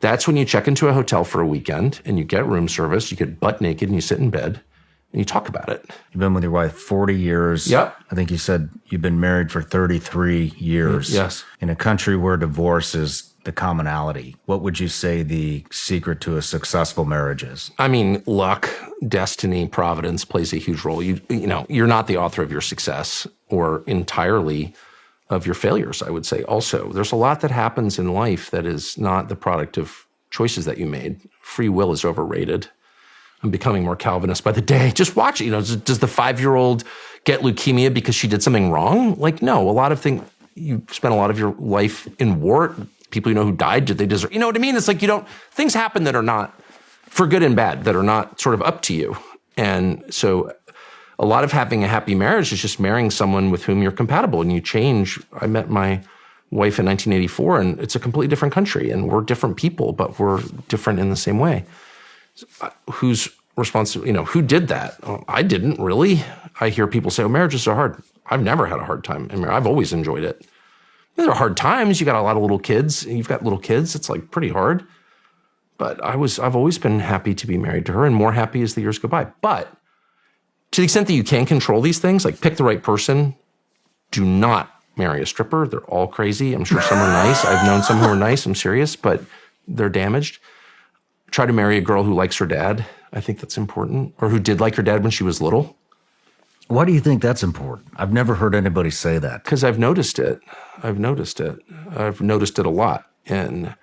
That's when you check into a hotel for a weekend and you get room service, you get butt naked and you sit in bed and you talk about it. You've been with your wife 40 years. Yep. I think you said you've been married for 33 years. Yes. In a country where divorce is the commonality, what would you say the secret to a successful marriage is? I mean, luck, destiny, providence plays a huge role. You know, you're not the author of your success or entirely of your failures, I would say. Also, there's a lot that happens in life that is not the product of choices that you made. Free will is overrated. I'm becoming more Calvinist by the day. Just watch it. You know, does the 5-year-old get leukemia because she did something wrong? Like, no. A lot of things, you spent a lot of your life in war. People you know who died, did they deserve? You know what I mean? It's like things happen that are not, for good and bad, that are not sort of up to you. And so a lot of having a happy marriage is just marrying someone with whom you're compatible and you change. I met my wife in 1984 and it's a completely different country and we're different people, but we're different in the same way. Who's responsible? You know, who did that? I didn't really. I hear people say, oh, marriages are hard. I've never had a hard time in marriage. I've always enjoyed it. There are hard times. You got a lot of little kids. You've got little kids. It's like pretty hard. But I've always been happy to be married to her and more happy as the years go by. But to the extent that you can control these things, like pick the right person, do not marry a stripper. They're all crazy. I'm sure some are nice. I've known some who are nice. I'm serious, but they're damaged. Try to marry a girl who likes her dad. I think that's important. Or who did like her dad when she was little. Why do you think that's important? I've never heard anybody say that. Because I've noticed it. I've noticed it a lot. And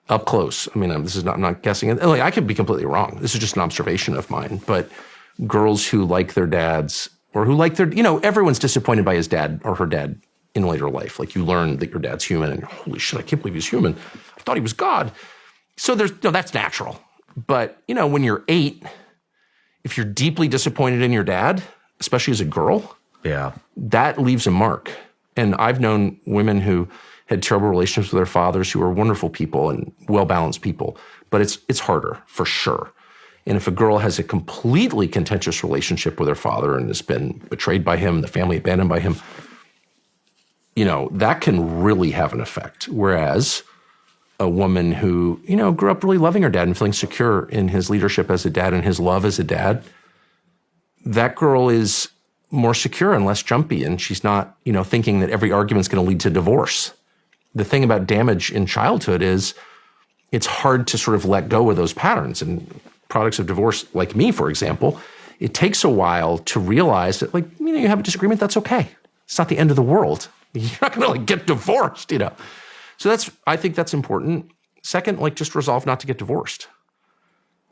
up close. I mean, I'm not guessing it. Like, I could be completely wrong. This is just an observation of mine. But girls who like their dads or who like their, you know, everyone's disappointed by his dad or her dad in later life. Like you learn that your dad's human and holy shit, I can't believe he's human. I thought he was God. So that's natural. But, you know, when you're 8, if you're deeply disappointed in your dad, especially as a girl, yeah, that leaves a mark. And I've known women who had terrible relationships with their fathers who are wonderful people and well-balanced people, but it's harder for sure. And if a girl has a completely contentious relationship with her father and has been betrayed by him, the family abandoned by him, you know, that can really have an effect. Whereas a woman who, you know, grew up really loving her dad and feeling secure in his leadership as a dad and his love as a dad, that girl is more secure and less jumpy, and she's not, you know, thinking that every argument's going to lead to divorce. The thing about damage in childhood is it's hard to sort of let go of those patterns. And products of divorce, like me, for example, it takes a while to realize that, like, you know, you have a disagreement, that's okay. It's not the end of the world. You're not going to like get divorced, you know. So I think that's important. Second, like, just resolve not to get divorced.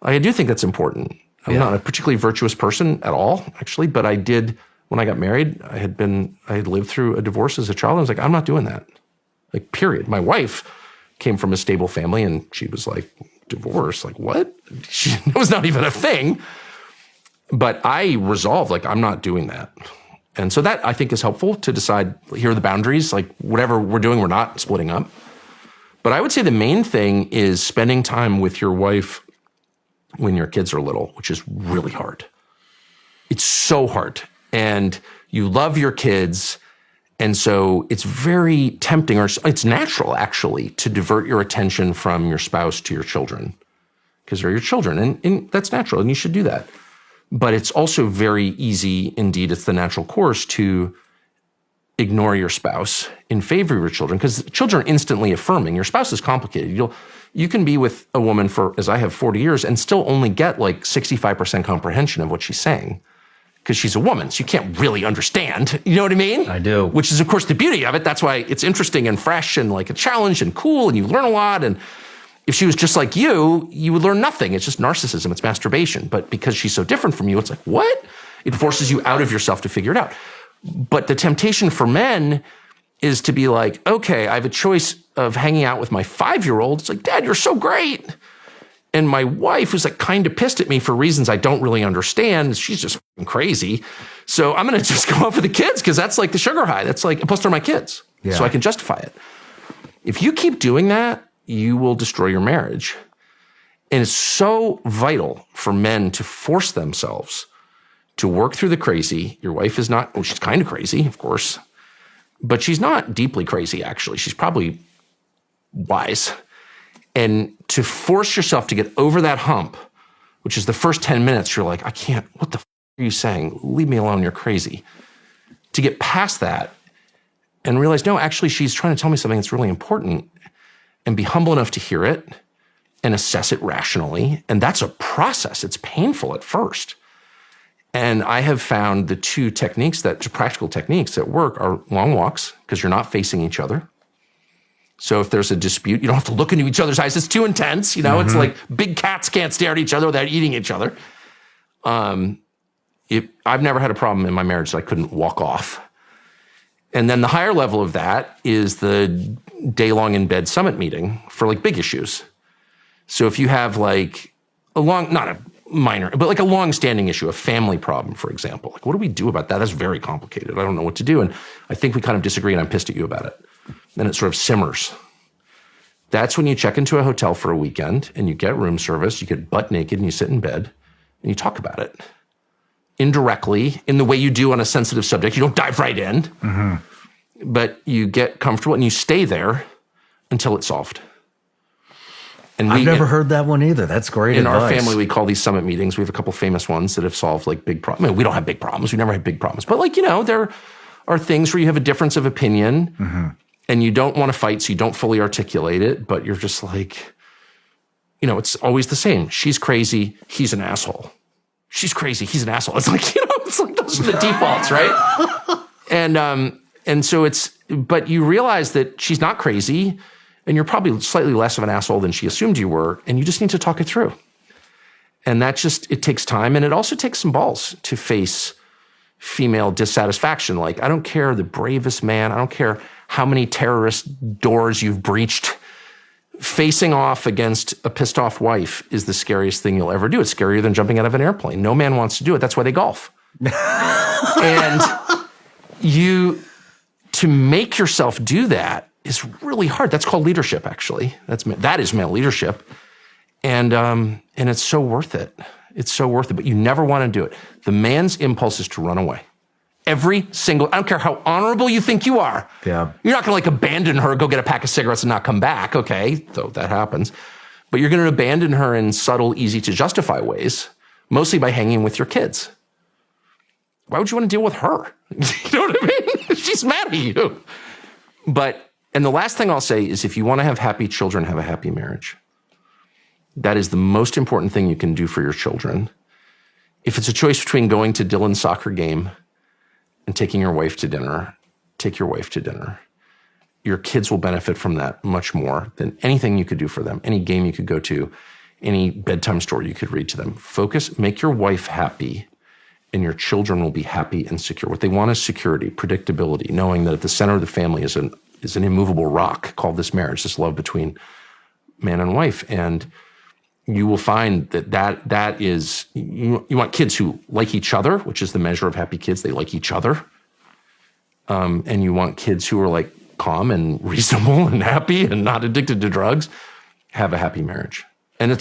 I do think that's important. I'm not a particularly virtuous person at all, actually, but I did, when I got married, I had lived through a divorce as a child. I was like, I'm not doing that. Like, period. My wife came from a stable family and she was like, divorce? Like, what? It was not even a thing. But I resolved, like, I'm not doing that. And so that, I think, is helpful to decide, here are the boundaries, like, whatever we're doing, we're not splitting up. But I would say the main thing is spending time with your wife when your kids are little, which is really hard. It's so hard. And you love your kids, and so it's very tempting, or it's natural, actually, to divert your attention from your spouse to your children, because they're your children, and that's natural, and you should do that. But it's also very easy, indeed, it's the natural course to ignore your spouse in favor of your children, because children are instantly affirming. Your spouse is complicated. You can be with a woman for, as I have, 40 years and still only get like 65% comprehension of what she's saying, because she's a woman, so you can't really understand. You know what I mean? I do. Which is, of course, the beauty of it. That's why it's interesting and fresh and like a challenge and cool, and you learn a lot. And if she was just like you would learn nothing. It's just narcissism. It's masturbation. But because she's so different from you, it's like, what? It forces you out of yourself to figure it out. But the temptation for men is to be like, okay, I have a choice of hanging out with my 5-year-old. It's like, Dad, you're so great. And my wife, who's like kind of pissed at me for reasons I don't really understand, she's just crazy. So I'm going to just go out for the kids, because that's like the sugar high. That's like, plus they're my kids. Yeah. So I can justify it. If you keep doing that, you will destroy your marriage. And it's so vital for men to force themselves to work through the crazy. Your wife is not, well, she's kind of crazy, of course, but she's not deeply crazy, actually. She's probably wise. And to force yourself to get over that hump, which is the first 10 minutes, you're like, I can't, what the are you saying? Leave me alone, you're crazy. To get past that and realize, no, actually, she's trying to tell me something that's really important, and be humble enough to hear it and assess it rationally. And that's a process. It's painful at first. And I have found the two practical techniques that work are long walks, because you're not facing each other. So if there's a dispute, you don't have to look into each other's eyes. It's too intense. It's like big cats can't stare at each other without eating each other. I've never had a problem in my marriage that I couldn't walk off. And then the higher level of that is the day-long in bed summit meeting for like big issues. So if you have like not a minor, but like a long-standing issue, a family problem, for example, like what do we do about that? That's very complicated. I don't know what to do. And I think we kind of disagree, and I'm pissed at you about it. Then it sort of simmers. That's when you check into a hotel for a weekend and you get room service, you get butt naked and you sit in bed and you talk about it. Indirectly, in the way you do on a sensitive subject. You don't dive right in, but you get comfortable and you stay there until it's solved. And I've never heard that one either. That's great in advice. our family, we call these summit meetings. We have a couple famous ones that have solved like big problems. I mean, we don't have big problems. We never had big problems. But like, there are things where you have a difference of opinion and you don't want to fight, so you don't fully articulate it, but you're just like, it's always the same. She's crazy. He's an asshole. She's crazy. He's an asshole. It's like, it's like those are the defaults, right? And so but you realize that she's not crazy, and you're probably slightly less of an asshole than she assumed you were, and you just need to talk it through. And it takes time, and it also takes some balls to face female dissatisfaction. Like, I don't care the bravest man, I don't care how many terrorist doors you've breached, facing off against a pissed off wife is the scariest thing you'll ever do. It's scarier than jumping out of an airplane. No man wants to do it. That's why they golf. And to make yourself do that is really hard. That's called leadership, actually. That is male leadership. And it's so worth it. It's so worth it, but you never want to do it. The man's impulse is to run away. I don't care how honorable you think you are. Yeah. You're not going to abandon her, go get a pack of cigarettes and not come back. Okay, though that happens. But you're going to abandon her in subtle, easy to justify ways, mostly by hanging with your kids. Why would you want to deal with her? You know what I mean? She's mad at you. And the last thing I'll say is, if you want to have happy children, have a happy marriage. That is the most important thing you can do for your children. If it's a choice between going to Dylan's soccer game and taking your wife to dinner, take your wife to dinner. Your kids will benefit from that much more than anything you could do for them, any game you could go to, any bedtime story you could read to them. Focus, make your wife happy, and your children will be happy and secure. What they want is security, predictability, knowing that at the center of the family is an immovable rock called this marriage, this love between man and wife. And you will find that is, you want kids who like each other, which is the measure of happy kids. They like each other. And you want kids who are like calm and reasonable and happy and not addicted to drugs, have a happy marriage. And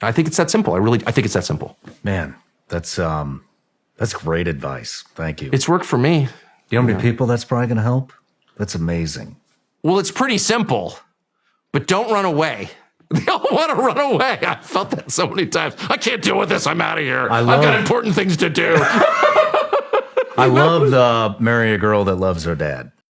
I think it's that simple. I think it's that simple. Man, that's great advice. Thank you. It's worked for me. You know how many people that's probably going to help? That's amazing. Well, it's pretty simple, but don't run away. They all want to run away. I felt that so many times. I can't deal with this. I'm out of here. I've got important things to do. I love the marry a girl that loves her dad.